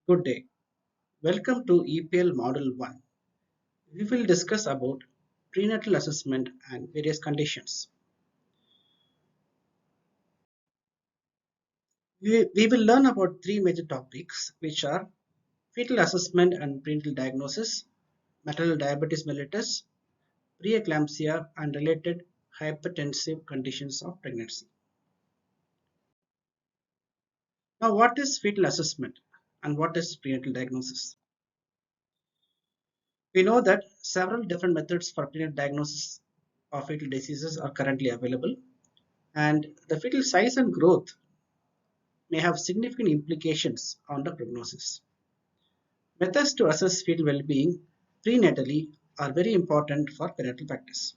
Good day. Welcome to EPL Module 1. We will discuss about prenatal assessment and various conditions. We will learn about three major topics which are fetal assessment and prenatal diagnosis, maternal diabetes mellitus, preeclampsia and related hypertensive conditions of pregnancy. Now what is fetal assessment and what is prenatal diagnosis? We know that several different methods for prenatal diagnosis of fetal diseases are currently available, and the fetal size and growth may have significant implications on the prognosis. Methods to assess fetal well-being prenatally are very important for prenatal practice.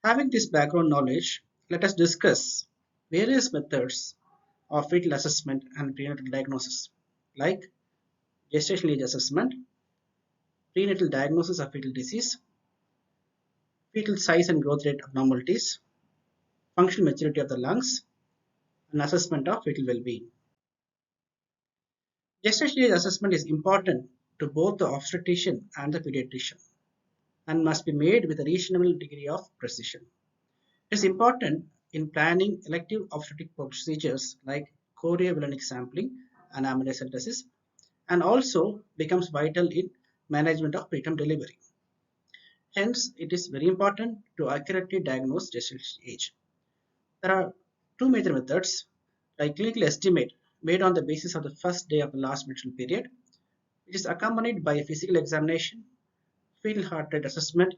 Having this background knowledge, let us discuss various methods of fetal assessment and prenatal diagnosis, like gestational age assessment, prenatal diagnosis of fetal disease, fetal size and growth rate abnormalities, functional maturity of the lungs, and assessment of fetal well-being. Gestational age assessment is important to both the obstetrician and the pediatrician and must be made with a reasonable degree of precision. It is important in planning elective obstetric procedures like choriovolanic sampling and amniocentesis, and also becomes vital in management of preterm delivery. Hence, it is very important to accurately diagnose gestational age. There are two major methods, like clinical estimate made on the basis of the first day of the last menstrual period, which is accompanied by a physical examination, fetal heart rate assessment,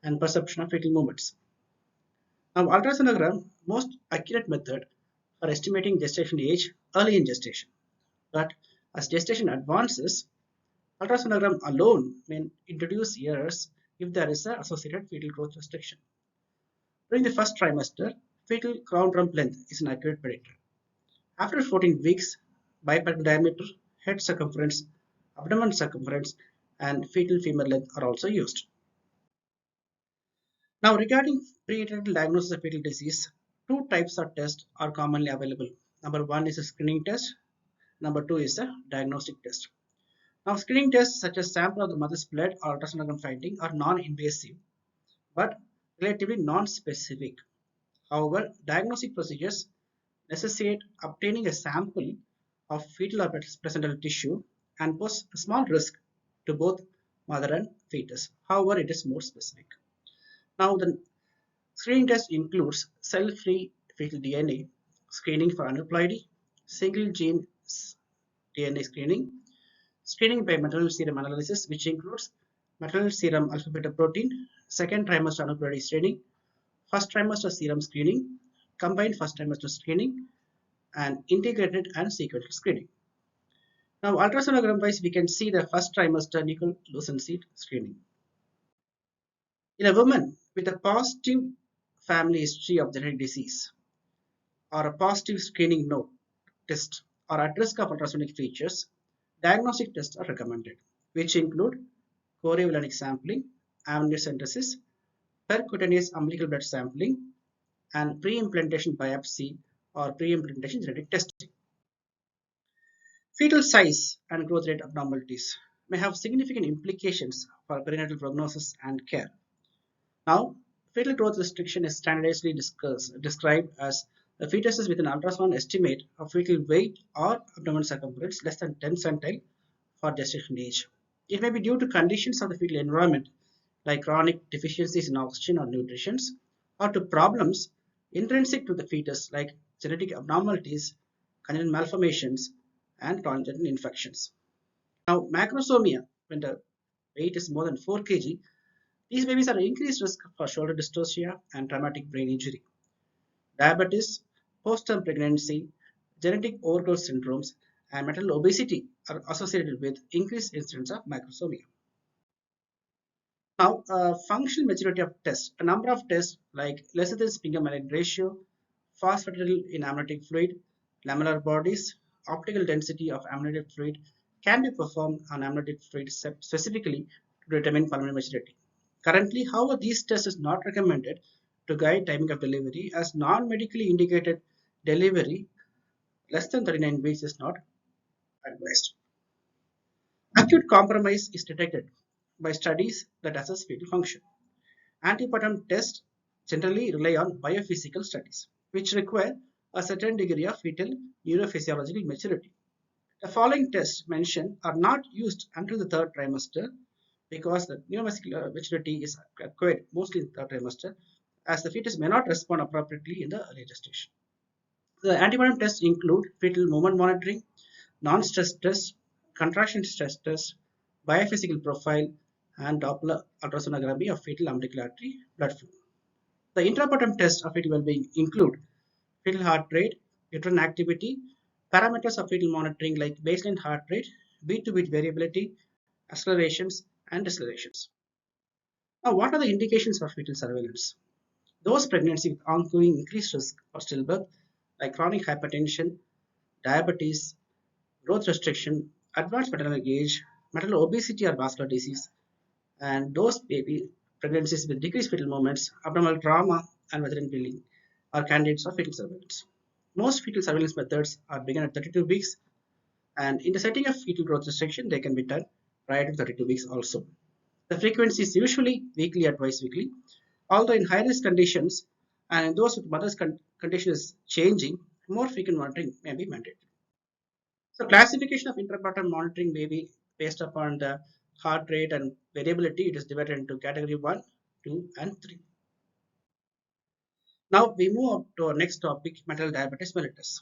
and perception of fetal movements. Now, ultrasonogram, most accurate method for estimating gestation age early in gestation. But as gestation advances, ultrasonogram alone may introduce errors if there is an associated fetal growth restriction. During the first trimester, fetal crown rump length is an accurate predictor. After 14 weeks, bipedal diameter, head circumference, abdomen circumference, and fetal femur length are also used. Now, regarding prenatal diagnosis of fetal disease, two types of tests are commonly available. Number one is a screening test. Number two is a diagnostic test. Now, screening tests such as sample of the mother's blood or ultrasonogram finding are non-invasive but relatively non-specific. However, diagnostic procedures necessitate obtaining a sample of fetal or placental tissue and pose a small risk to both mother and fetus. However, it is more specific. Now, the screening test includes cell-free fetal DNA screening for aneuploidy, single gene DNA screening, screening by maternal serum analysis, which includes maternal serum alpha beta protein, second trimester aneuploidy screening, first trimester serum screening, combined first trimester screening, and integrated and sequential screening. Now, ultrasonogram wise, we can see the first trimester nucleolucent screening. In a woman with a positive family history of genetic disease or a positive screening node test or at risk of ultrasonic features, diagnostic tests are recommended, which include choriovolanic sampling, amniocentesis, percutaneous umbilical blood sampling, and pre-implantation biopsy or pre-implantation genetic testing. Fetal size and growth rate abnormalities may have significant implications for perinatal prognosis and care. Now, fetal growth restriction is standardizedly described as the fetuses with an ultrasound estimate of fetal weight or abdomen circumference less than 10 centile for gestation age. It may be due to conditions of the fetal environment like chronic deficiencies in oxygen or nutrition, or to problems intrinsic to the fetus like genetic abnormalities, congenital malformations, and congenital infections. Now, macrosomia, when the weight is more than 4 kg, these babies are at increased risk for shoulder dystocia and traumatic brain injury. Diabetes, postpartum pregnancy, genetic overgrowth syndromes, and maternal obesity are associated with increased incidence of macrosomia. Now, functional maturity of tests. A number of tests like lecithin sphingomyelin ratio, phosphatidylate in amniotic fluid, lamellar bodies, optical density of amniotic fluid can be performed on amniotic fluid specifically to determine pulmonary maturity. Currently, however, these tests is not recommended to guide timing of delivery as non-medically indicated delivery less than 39 weeks is not advised. Acute compromise is detected by studies that assess fetal function. Antepartum tests generally rely on biophysical studies, which require a certain degree of fetal neurophysiological maturity. The following tests mentioned are not used until the third trimester because the neuromuscular maturity is acquired mostly in the third trimester, as the fetus may not respond appropriately in the early gestation. The antepartum tests include fetal movement monitoring, non-stress tests, contraction stress tests, biophysical profile, and Doppler ultrasonography of fetal umbilical artery blood flow. The intrapartum tests of fetal well-being include fetal heart rate, uterine activity, parameters of fetal monitoring like baseline heart rate, beat-to-beat variability, accelerations, and decelerations. Now, what are the indications for fetal surveillance? Those pregnancy with ongoing increased risk for stillbirth, like chronic hypertension, diabetes, growth restriction, advanced maternal age, maternal obesity or vascular disease, and those baby pregnancies with decreased fetal movements, abdominal trauma, and vaginal bleeding are candidates for fetal surveillance. Most fetal surveillance methods are begun at 32 weeks, and in the setting of fetal growth restriction, they can be done prior to 32 weeks also. The frequency is usually weekly or twice weekly, although in high risk conditions and in those with mother's condition is changing, more frequent monitoring may be mandated. So classification of intrapartum monitoring may be based upon the heart rate and variability. It is divided into category 1, 2, and 3. Now we move on to our next topic, maternal diabetes mellitus.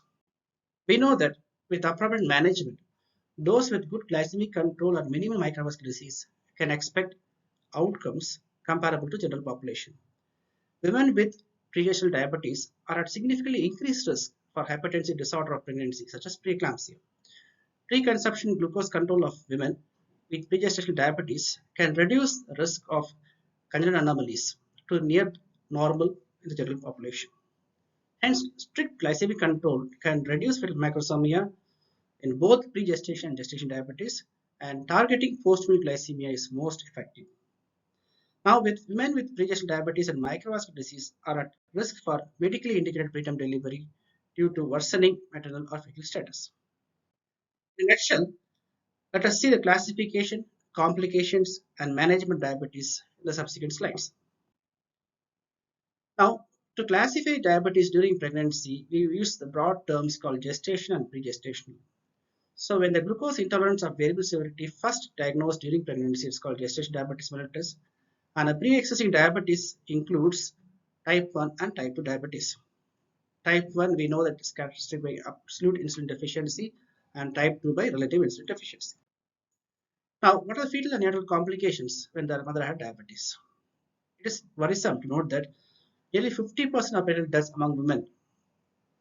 We know that with appropriate management, those with good glycemic control or minimal microvascular disease can expect outcomes comparable to general population. Women with pregestational diabetes are at significantly increased risk for hypertensive disorder of pregnancy, such as preeclampsia. Pre-conception glucose control of women with pregestational diabetes can reduce the risk of congenital anomalies to near normal in the general population. Hence, strict glycemic control can reduce fetal macrosomia in both pre-gestation and gestation diabetes, and targeting post-meal glycemia is most effective. Now, with women with pregestational diabetes and microvascular disease are at risk for medically indicated preterm delivery due to worsening maternal or fetal status. In nutshell, let us see the classification, complications, and management diabetes in the subsequent slides. Now, to classify diabetes during pregnancy, we use the broad terms called gestation and pregestation. So, when the glucose intolerance of variable severity first diagnosed during pregnancy is called gestation diabetes mellitus, and a pre-existing diabetes includes type 1 and type 2 diabetes. Type 1 we know that is characteristic by absolute insulin deficiency, and type 2 by relative insulin deficiency. Now, what are the fetal and neonatal complications when the mother had diabetes? It is worrisome to note that nearly 50% of prenatal deaths among women,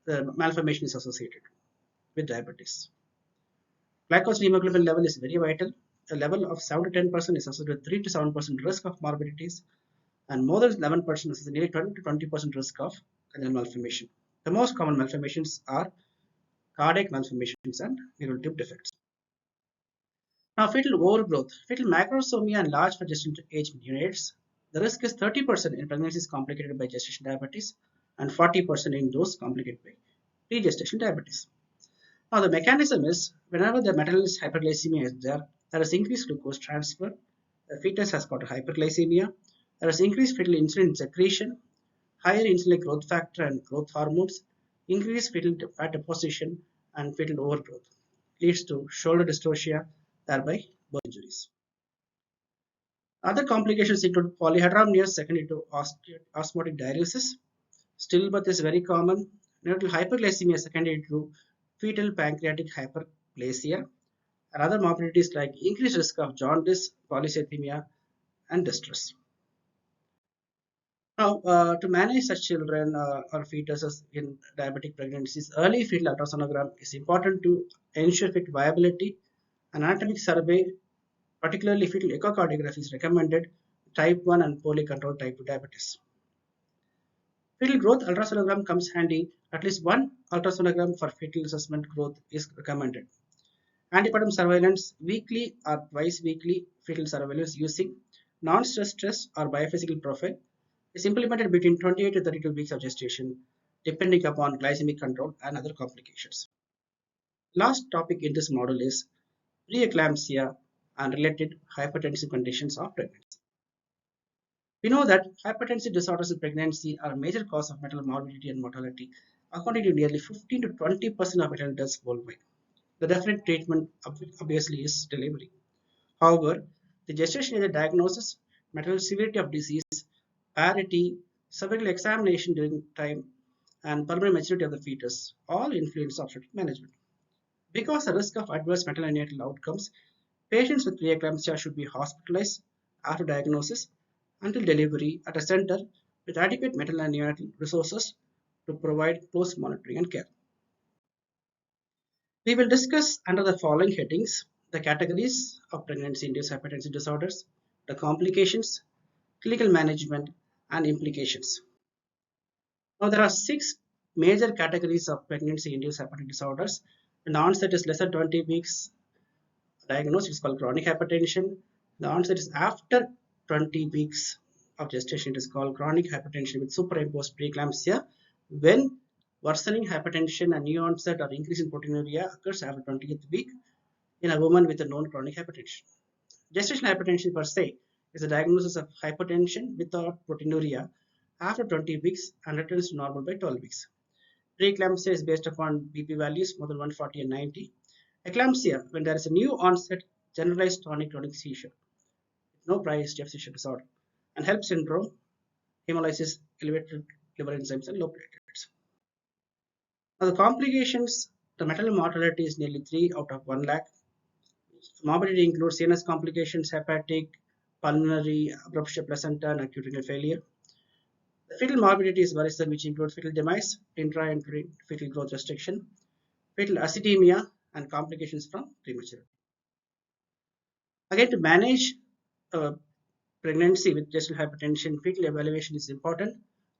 the malformation is associated with diabetes. Glycogen hemoglobin level is very vital. A level of 7 to 10% is associated with 3 to 7% risk of morbidities, and more than 11% is nearly 20 to 20% risk of congenital malformation. The most common malformations are cardiac malformations and neural tube defects. Now, fetal overgrowth, fetal macrosomia and large for gestation age neonates. The risk is 30% in pregnancies complicated by gestation diabetes and 40% in those complicated by pre-gestation diabetes. Now, the mechanism is whenever the maternal hyperglycemia is there, there is increased glucose transfer, the fetus has got hyperglycemia, there is increased fetal insulin secretion, higher insulin growth factor and growth hormones, increased fetal fat deposition, and fetal overgrowth leads to shoulder dystocia, thereby birth injuries. Other complications include polyhydramnios secondary to osmotic diuresis. Stillbirth is very common. Neonatal hyperglycemia secondary to fetal pancreatic hyperplasia, and other morbidities like increased risk of jaundice, polycythemia, and distress. Now, to manage such children or fetuses in diabetic pregnancies, early fetal ultrasonogram is important to ensure fetal viability. An anatomic survey, particularly fetal echocardiography, is recommended type 1 and poorly controlled type 2 diabetes. Fetal growth ultrasonogram comes handy. At least one ultrasonogram for fetal assessment growth is recommended. Antepartum surveillance, weekly or twice weekly fetal surveillance using non-stress test or biophysical profile is implemented between 28 to 32 weeks of gestation, depending upon glycemic control and other complications. Last topic in this module is preeclampsia and related hypertensive conditions of pregnancy. We know that hypertensive disorders in pregnancy are a major cause of maternal morbidity and mortality, accounting to nearly 15 to 20% of maternal deaths worldwide. The definite treatment obviously is delivery. However, the gestation age diagnosis, maternal severity of disease, parity, cervical examination during time, and permanent maturity of the fetus all influence obstetric management. Because the risk of adverse maternal neonatal outcomes, patients with preeclampsia should be hospitalized after diagnosis until delivery at a center with adequate maternal and neonatal resources to provide close monitoring and care. We will discuss under the following headings the categories of pregnancy-induced hypertensive disorders, the complications, clinical management, and implications. Now, there are six major categories of pregnancy-induced hypertensive disorders. When the onset is less than 20 weeks, diagnosed is called chronic hypertension. The onset is after 20 weeks of gestation. It is called chronic hypertension with superimposed preeclampsia. When worsening hypertension and new onset or increase in proteinuria occurs after 20th week in a woman with a known chronic hypertension. Gestational hypertension per se is a diagnosis of hypertension without proteinuria after 20 weeks and returns to normal by 12 weeks. Preeclampsia is based upon BP values more than 140 and 90. Eclampsia, when there is a new onset generalized tonic-clonic seizure, no prior history of seizure disorder, and HELP syndrome, hemolysis, elevated liver enzymes, and low platelets. Now, the complications, the maternal mortality is nearly 3 out of 1 lakh. Morbidity includes CNS complications, hepatic, pulmonary, abruption placenta, and acute renal failure. The fetal morbidity is worrisome, which includes fetal demise, intrauterine fetal growth restriction, fetal acidemia, and complications from prematurity. Again, to manage pregnancy with gestational hypertension, fetal evaluation is important.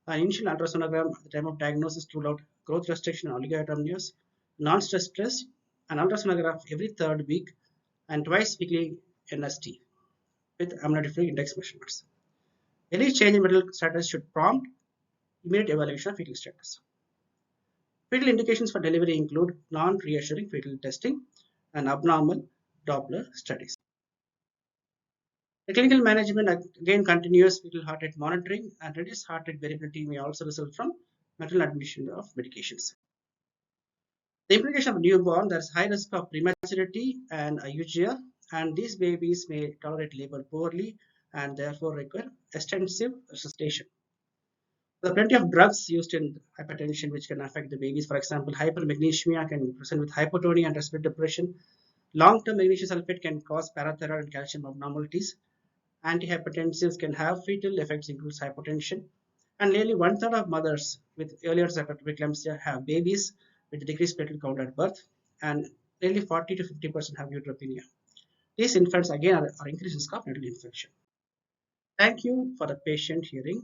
An initial ultrasonogram at the time of diagnosis ruled out growth restriction and oligohydramnios, non-stress stress, an ultrasonograph every third week, and twice weekly NST with amyloid index measurements. Any change in fetal status should prompt immediate evaluation of fetal status. Fetal indications for delivery include non-reassuring fetal testing and abnormal Doppler studies. The clinical management again continuous fetal heart rate monitoring and reduced heart rate variability may also result from maternal admission of medications. The implication of newborn, there is high risk of prematurity and eugia, and these babies may tolerate labor poorly and therefore require extensive resuscitation. There are plenty of drugs used in hypertension which can affect the babies. For example, hypermagnesemia can present with hypotonia and respiratory depression. Long-term magnesium sulfate can cause parathyroid and calcium abnormalities. Antihypertensives can have fetal effects, includes hypotension. And nearly one-third of mothers with early onset preeclampsia have babies with decreased platelet count at birth, and nearly 40 to 50% have neutropenia. These infants again are increased risk of neonatal infection. Thank you for the patient hearing.